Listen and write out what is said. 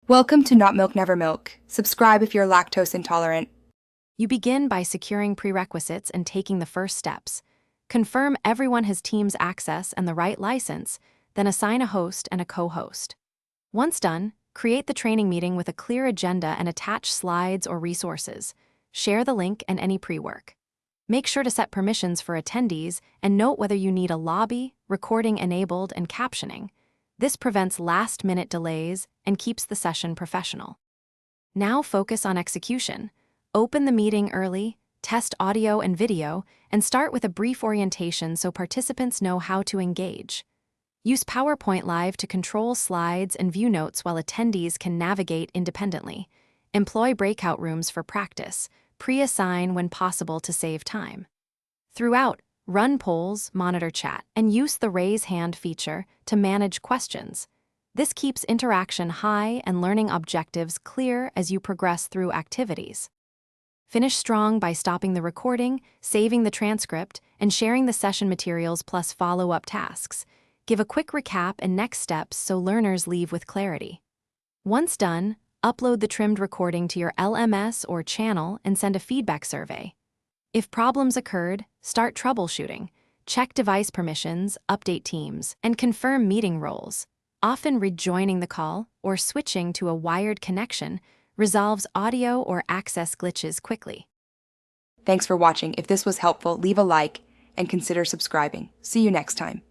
Welcome to Not Milk Never Milk. Subscribe if you're lactose intolerant. You begin by securing prerequisites and taking the first steps. Confirm everyone has Teams access and the right license, then assign a host and a co-host. Once done, create the training meeting with a clear agenda and attach slides or resources. Share the link and any pre-work. Make sure to set permissions for attendees and note whether you need a lobby, recording enabled, and captioning. This prevents last-minute delays and keeps the session professional. Now focus on execution. Open the meeting early, test audio and video, and start with a brief orientation so participants know how to engage. Use PowerPoint Live to control slides and view notes while attendees can navigate independently. Employ breakout rooms for practice. Pre-assign when possible to save time. Throughout, run polls, monitor chat, and use the raise hand feature to manage questions. This keeps interaction high and learning objectives clear as you progress through activities. Finish strong by stopping the recording, saving the transcript, and sharing the session materials plus follow-up tasks. Give a quick recap and next steps so learners leave with clarity. Once done, upload the trimmed recording to your LMS or channel and send a feedback survey. If problems occurred, start troubleshooting. Check device permissions, update teams, and confirm meeting roles. Often rejoining the call or switching to a wired connection resolves audio or access glitches quickly. Thanks for watching. If this was helpful, leave a like and consider subscribing. See you next time.